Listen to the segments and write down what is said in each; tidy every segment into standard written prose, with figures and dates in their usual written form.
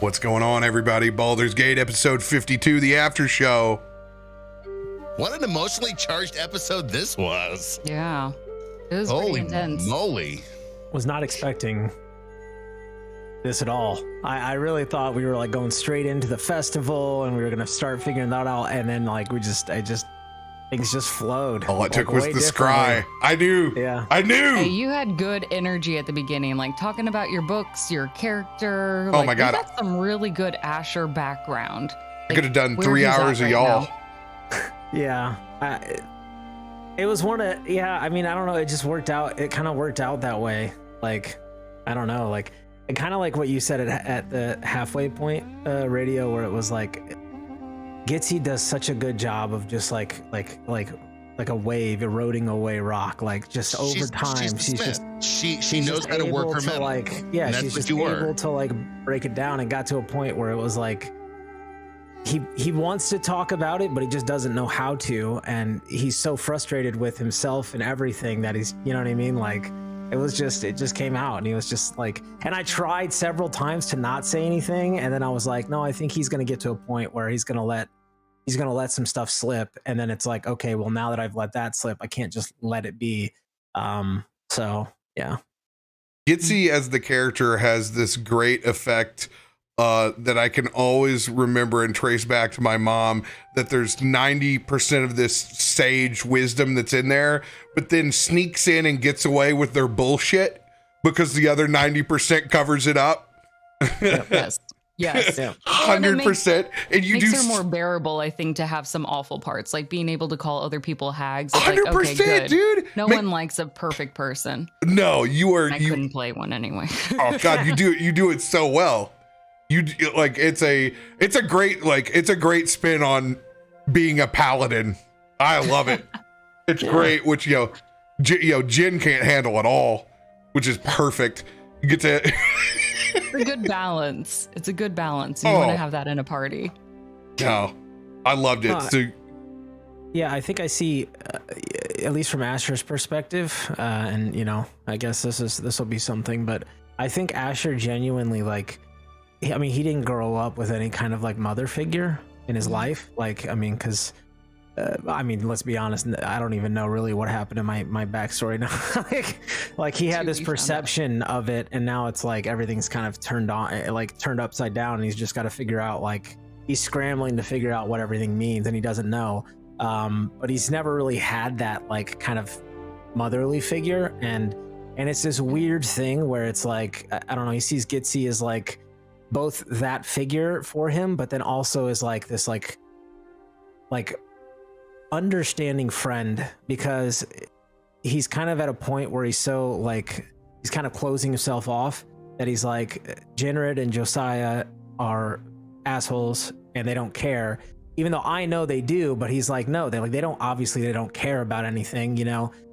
What's going on, everybody? Baldur's Gate episode 52, the after show. What an emotionally charged episode this was. Yeah, it was pretty intense. Holy moly. Was not expecting this at all. I really thought we were like going straight into the festival and we were gonna start figuring that out, and then like things just flowed. All it took like, was the scry. I knew. Yeah. I knew. Hey, you had good energy at the beginning, like talking about your books, your character. Oh like, my God. You got some really good Asher background. I could have done 3 hours of y'all. Yeah. It was one of, I mean, I don't know. It just worked out. It kind of worked out that way. Like, I don't know. Like, kind of like what you said at the halfway point radio, where it was like, Gitzi does such a good job of just like a wave eroding away rock, like just over time. She knows how to work her metal. Like, yeah, she's just able to like break it down, and got to a point where it was like he wants to talk about it, but he just doesn't know how to, and he's so frustrated with himself and everything that he's, you know what I mean? Like it just came out, and he was just like, and I tried several times to not say anything, and then I was like, no, I think he's gonna get to a point where he's gonna let some stuff slip, and then it's like, okay, well, now that I've let that slip, I can't just let it be. So yeah. Gitzi as the character has this great effect that I can always remember and trace back to my mom, that there's 90% of this sage wisdom that's in there, but then sneaks in and gets away with their bullshit because the other 90% covers it up. Yes. Yes, 100%. And you makes do her more bearable, I think, to have some awful parts, like being able to call other people hags. 100%, like, okay, good. dude. No one likes a perfect person. No, you are. I couldn't play one anyway. Oh God, you do it so well. You like it's a great spin on being a paladin. I love it. It's great, which Jin can't handle at all, which is perfect. You get to. It's a good balance. It's a good balance. You want to have that in a party. No, I loved it. So, yeah, I think I see, at least from Asher's perspective, and I guess this will be something, but I think Asher genuinely, like, I mean, he didn't grow up with any kind of like mother figure in his life. Like, I mean, because let's be honest, I don't even know really what happened in my backstory now. like he had this perception of it, and now it's like everything's kind of turned upside down, and he's just got to figure out, like, he's scrambling to figure out what everything means, and he doesn't know. But he's never really had that like kind of motherly figure, and it's this weird thing where it's like, I don't know, he sees Gitzi as like both that figure for him, but then also as like this like understanding friend, because he's kind of at a point where he's so like, he's kind of closing himself off, that he's like, Jinrid and Josiah are assholes and they don't care, even though I know they do, but he's like, no, they don't care about anything,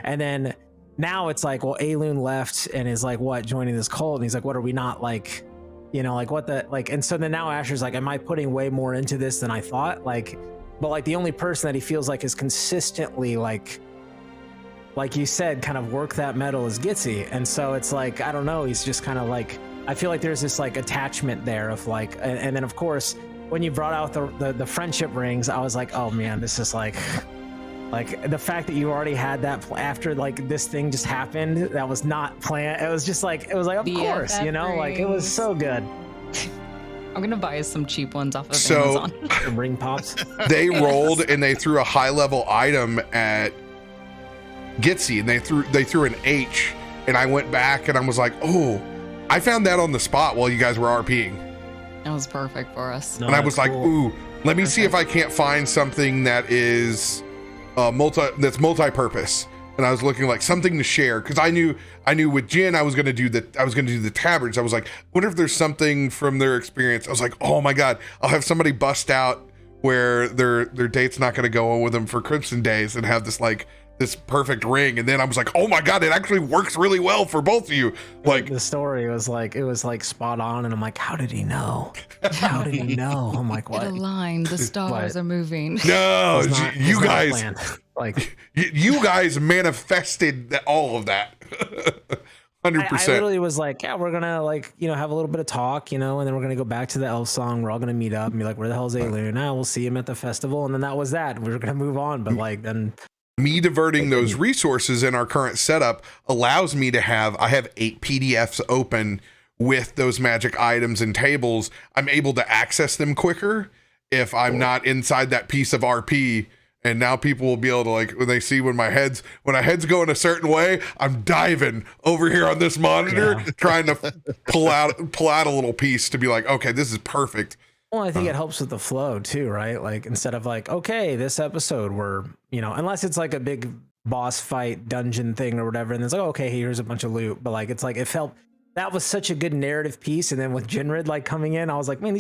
and then now it's like, well, Aelun left and is like, what, joining this cult, and he's like, what, are we not like, like what the, like, and so then now Asher's like, am I putting way more into this than I thought? Like, but like the only person that he feels like is consistently like you said, kind of work that metal is Gitzi. And so it's like, I don't know, he's just kind of like, I feel like there's this like attachment there of like, and then of course, when you brought out the friendship rings, I was like, oh man, this is like the fact that you already had that after like this thing just happened, that was not planned. It was just like, of course, like it was so good. I'm gonna buy some cheap ones off of Amazon. Ring pops. They rolled and they threw a high level item at Gitzi, and they threw an H, and I went back and I was like, oh, I found that on the spot while you guys were RPing. That was perfect for us. And I was like, ooh, let me see if I can't find something that is multi-purpose. And I was looking like something to share, because I knew with Jin I was gonna do the tabards. I was like, what if there's something from their experience? I was like, oh my God, I'll have somebody bust out where their date's not gonna go on with them for Crimson Days and have this perfect ring. And then I was like, oh my God, it actually works really well for both of you. Like, the story was like, it was like spot on, and I'm like, how did he know? How did he know? I'm like, what? It aligned. The stars are moving. No, you guys, like, you guys manifested all of that. I literally was like, yeah, we're gonna like, have a little bit of talk, and then we're gonna go back to the elf song. We're all gonna meet up and be like, where the hell's Aelun? Now we'll see him at the festival, and then that was that. We were gonna move on, but like then me diverting those resources in our current setup allows me to I have 8 PDFs open with those magic items and tables. I'm able to access them quicker if I'm not inside that piece of RP. And now people will be able to, like, when they see when my head's going a certain way, I'm diving over here on this monitor, trying to pull out a little piece to be like, okay, this is perfect. Well, I think it helps with the flow too, right? Like instead of like, okay, this episode we're, unless it's like a big boss fight dungeon thing or whatever, and it's like, okay, here's a bunch of loot, but like it's like it felt that was such a good narrative piece, and then with Jinrid like coming in, I was like, man,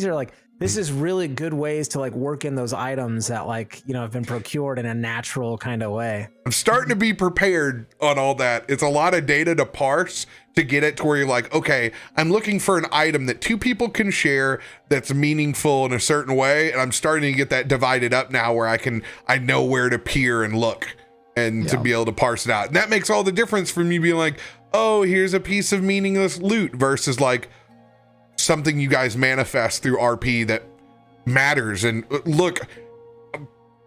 this is really good ways to like work in those items that like, have been procured in a natural kind of way. I'm starting to be prepared on all that. It's a lot of data to parse to get it to where you're like, okay, I'm looking for an item that 2 people can share that's meaningful in a certain way. And I'm starting to get that divided up now where I know where to peer and look and to be able to parse it out. And that makes all the difference from me being like, oh, here's a piece of meaningless loot versus like something you guys manifest through RP that matters. And look,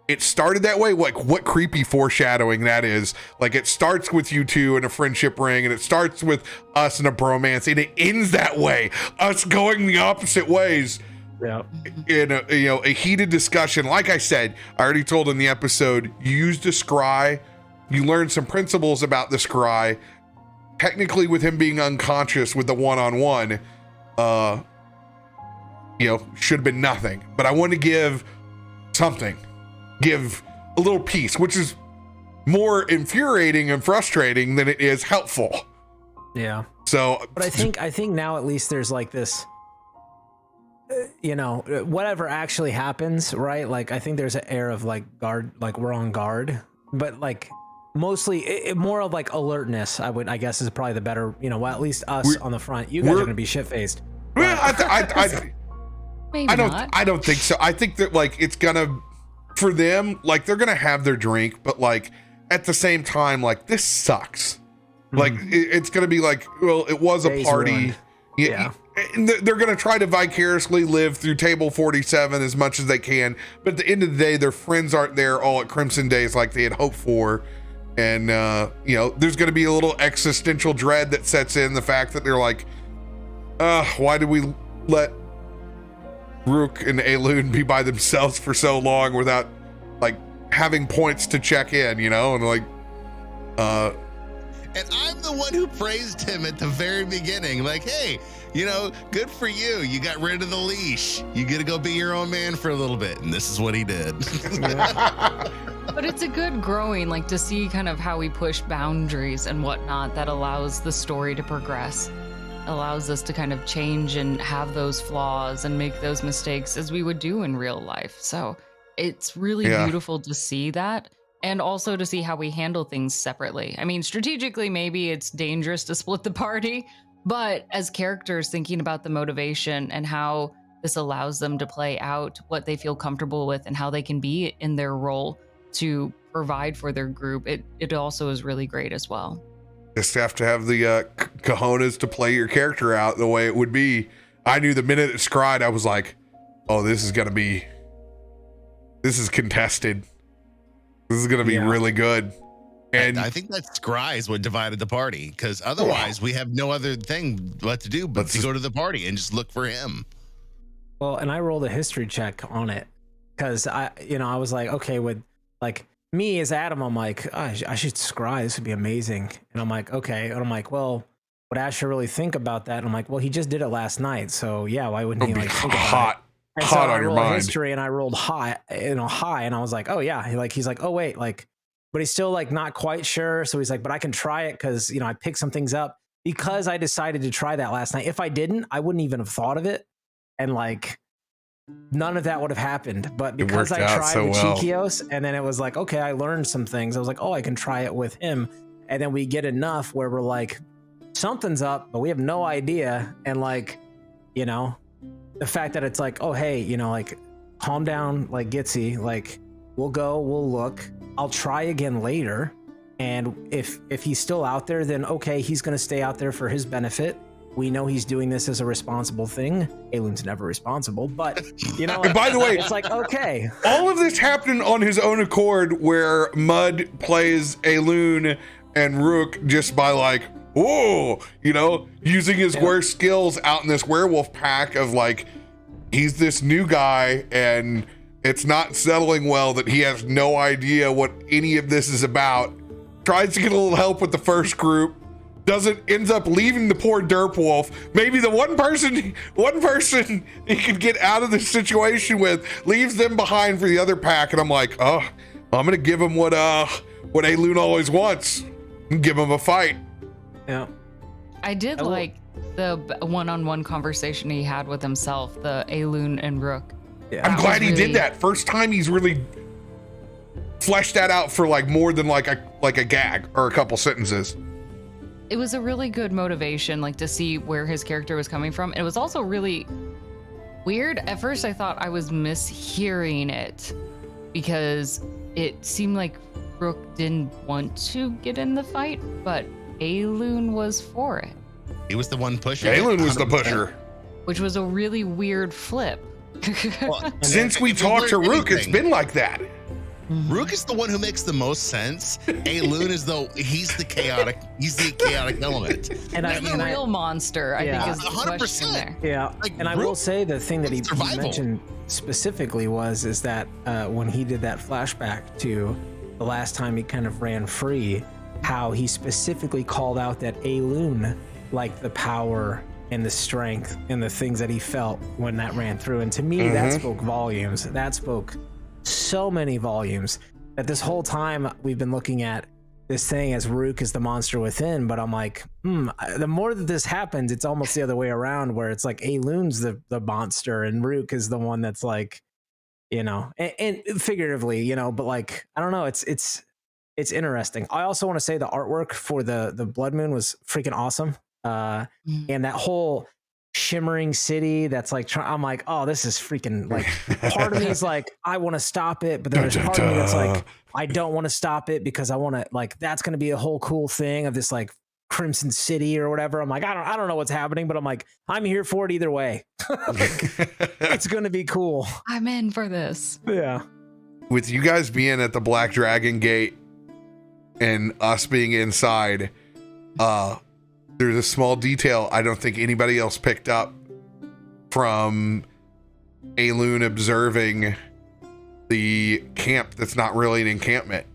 it started that way. Like, what creepy foreshadowing that is. Like, it starts with you two in a friendship ring, and it starts with us in a bromance, and it ends that way, us going the opposite ways. Yeah. In a heated discussion. Like I said, I already told in the episode, you used a scry, you learned some principles about the scry. Technically, with him being unconscious with the one-on-one, should have been nothing. But I want to give something, give a little piece, which is more infuriating and frustrating than it is helpful. Yeah. So, but I think now at least there's like this, whatever actually happens, right? Like I think there's an air of like guard, like we're on guard, but like mostly more of like alertness. I guess is probably the better, at least us on the front. You guys are gonna be shit faced. Well, Maybe I don't. not. I don't think so. I think that like it's gonna, for them, like they're gonna have their drink, but like at the same time, like this sucks. Like it's gonna be like, well, it was a party. Yeah. And they're gonna try to vicariously live through Table 47 as much as they can, but at the end of the day, their friends aren't there all at Crimson Days like they had hoped for. And there's gonna be a little existential dread that sets in, the fact that they're like, why did we let Rook and Aelun be by themselves for so long without like having points to check in, and like and I'm the one who praised him at the very beginning, like, hey, good for you, you got rid of the leash, you get to go be your own man for a little bit, and this is what he did. But it's a good growing, like to see kind of how we push boundaries and whatnot that allows the story to progress, allows us to kind of change and have those flaws and make those mistakes as we would do in real life. So it's really beautiful to see that, and also to see how we handle things separately. I mean, strategically, maybe it's dangerous to split the party, but as characters, thinking about the motivation and how this allows them to play out what they feel comfortable with and how they can be in their role to provide for their group, it also is really great as well. Just have to have the cojones to play your character out the way it would be. I knew the minute it scried, I was like, oh, this is contested. This is gonna be really good. And I think that scry is what divided the party, because otherwise we have no other thing left to do but to go to the party and just look for him. Well, and I rolled a history check on it because I was like, okay, with like me as Adam, I'm like, oh, I should scry. This would be amazing. And I'm like, okay. And I'm like, well, would Asher really think about that? And I'm like, well, he just did it last night, so yeah, why wouldn't he like think about it? And hot so on your mind. History, and I rolled high, high, and I was like, oh yeah, he's like, oh wait, like, but he's still like not quite sure. So he's like, but I can try it because I picked some things up because I decided to try that last night. If I didn't, I wouldn't even have thought of it, and like none of that would have happened. But because I tried with Chikios, and then it was like, okay, I learned some things. I was like, oh, I can try it with him, and then we get enough where we're like, something's up, but we have no idea, and like, the fact that it's like, oh, hey, like, calm down, like, Gitzi, like, we'll go, we'll look, I'll try again later, And if he's still out there, then okay, he's going to stay out there for his benefit. We know he's doing this as a responsible thing. Aelun's never responsible, but you know. And by the way, it's like, okay, all of this happened on his own accord, where Mud plays Aelun and Rook just by like, whoa, you know, using his worst skills out in this werewolf pack of like, he's this new guy and it's not settling well that he has no idea what any of this is about. Tries to get a little help with the first group. Ends up leaving the poor derp wolf. Maybe the one person he could get out of this situation with, leaves them behind for the other pack. And I'm like, oh, I'm gonna give him what Aelun always wants. Give him a fight. yeah. I did like the one-on-one conversation he had with himself, the Aelun and Rook. Yeah. I'm glad he really- did that. First time he's really fleshed that out for like more than like a gag or a couple sentences. It was a really good motivation, like to see where his character was coming from. It was also really weird. At first, I thought I was mishearing it because it seemed like Rook didn't want to get in the fight, but Aelun was for it, He was the one pushing. it, Aelun was the 100%. pusher. which was a really weird flip. Well, Since we if you talked to learn Rook, it's anything, been like that. Rook is the one who makes the most sense. Aelun is he's the chaotic element. And He's the real monster, I Yeah. think, is the 100%. question there. Yeah, Like, and I Rook- will say the thing that he survival. mentioned specifically is that when he did that flashback to the last time he kind of ran free, how he specifically called out that Aelun, like the power and the strength and the things that he felt when that ran through. And to me, that spoke volumes. That spoke so many volumes that this whole time we've been looking at this thing as Rook is the monster within, but I'm like, the more that this happens, it's almost the other way around, where it's like Aelun's the monster and Rook is the one that's like, you know, and figuratively, you know, but like, I don't know, it's interesting. I also want to say the artwork for the Blood Moon was freaking awesome. And that whole shimmering city that's like, I'm like, oh, this is freaking like, part of me is like, I want to stop it, but then there's part of me that's like, I don't want to stop it because I want to, like, that's going to be a whole cool thing of this like Crimson City or whatever. I'm like, I don't know what's happening, but I'm like, I'm here for it either way. It's going to be cool. I'm in for this. Yeah. With you guys being at the Black Dragon Gate and us being inside, there's a small detail I don't think anybody else picked up from Aelun observing the camp that's not really an encampment.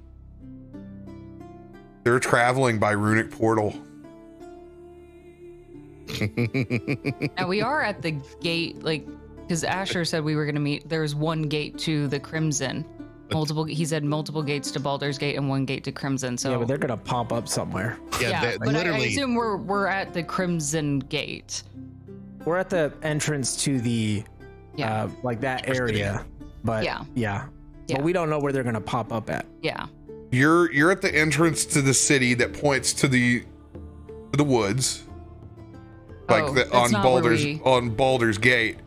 They're traveling by runic portal. Now we are at the gate, like, because Asher said we were going to meet. There's one gate to the Crimson. He said multiple gates to Baldur's Gate and one gate to Crimson. So Yeah, but they're going to pop up somewhere. Yeah, but I literally. assume we're at the Crimson Gate. We're at the entrance to the, like that area, but Yeah. But we don't know where they're going to pop up at. Yeah. You're at the entrance to the city that points to the woods, like that's not where on Baldur's Gate.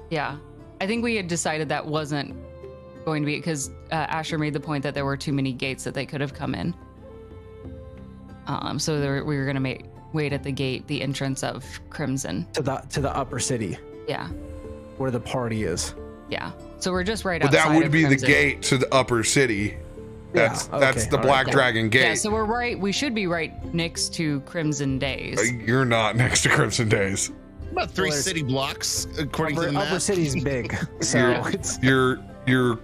Yeah. I think we had decided that wasn't going to be, because Asher made the point that there were too many gates that they could have come in. So we were going to wait at the gate, the entrance of Crimson. To the upper city Yeah. where the party is. Yeah. So we're just right But outside that would of be the Crimson. gate to the upper city. That's Yeah, that's okay, the all Black right. Dragon Gate. Yeah, so we should be right next to Crimson Days. You're not next to Crimson Days. About 3 Well, city blocks, according to the map. Upper city's big, so You're- it's You're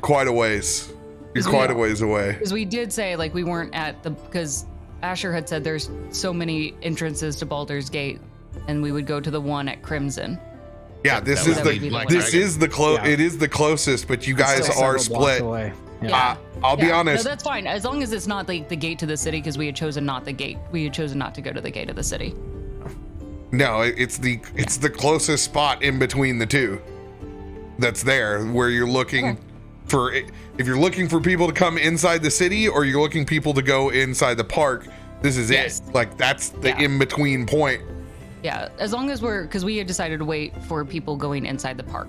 quite a ways. You're quite a ways away. Because we did say, like, we weren't at because Asher had said there's so many entrances to Baldur's Gate, and we would go to the one at Crimson. Yeah, this that is would the be the Black one. this Dragon. is the close. Yeah. It is the closest, but you guys still are several blocks split. away. Yeah. I'll be Yeah, honest. No, that's fine. As long as it's not like the gate to the city, because we had chosen not the gate. We had chosen not to go to the gate of the city. No, it's the closest spot in between the two. That's there where you're looking for. If you're looking for people to come inside the city, or you're looking people to go inside the park, this is Yes. it. Like that's the Yeah. in between point. Yeah, as long as because we had decided to wait for people going inside the park.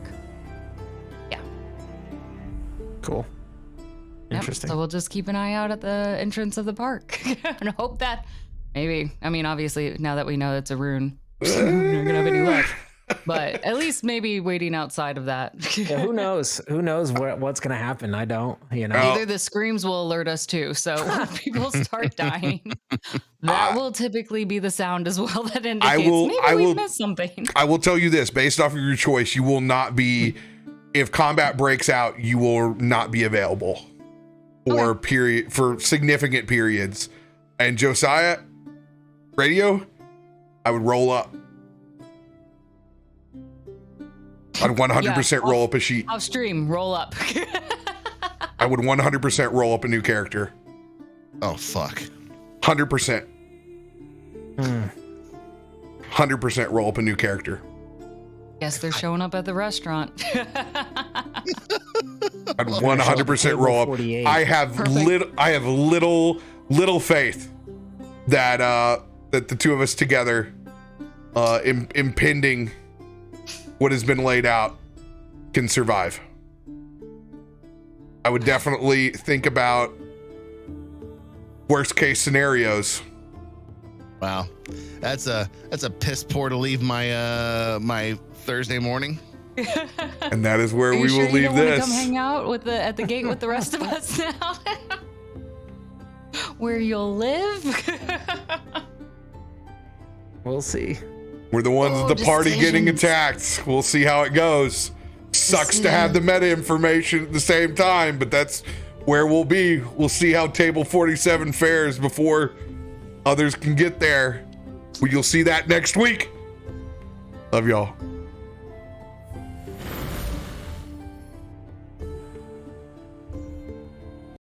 Yeah. cool. Yeah. Interesting. So we'll just keep an eye out at the entrance of the park and hope that maybe, I mean, obviously now that we know it's a rune, we're not gonna have any luck. But at least maybe waiting outside of that. Yeah, who knows? Who knows what's gonna happen? I don't. Either the screams will alert us too. So when people start dying, that will typically be the sound as well that indicates maybe we missed something. I will tell you this, based off of your choice, you will not be, if combat breaks out, you will not be available for significant periods. And Josiah, radio, I would roll up. I'd 100% roll up a sheet. Off stream, roll up. I would 100% roll up a new character. Oh, fuck. 100%. 100% roll up a new character. Guess they're showing up at the restaurant. I'd 100% roll up. 48. I have little faith that the two of us together, impending what has been laid out, can survive. I would definitely think about worst case scenarios. Wow, that's a piss poor to leave my my Thursday morning. And that is where Are you we sure will you leave don't wanna this. come hang out at the gate with the rest of us now? Where you'll live? We'll see. We're the ones at the party getting decisions. attacked. We'll see how it goes. Sucks to have the meta information at the same time, but that's where we'll be. We'll see how table 47 fares before others can get there. You'll see that next week. Love y'all.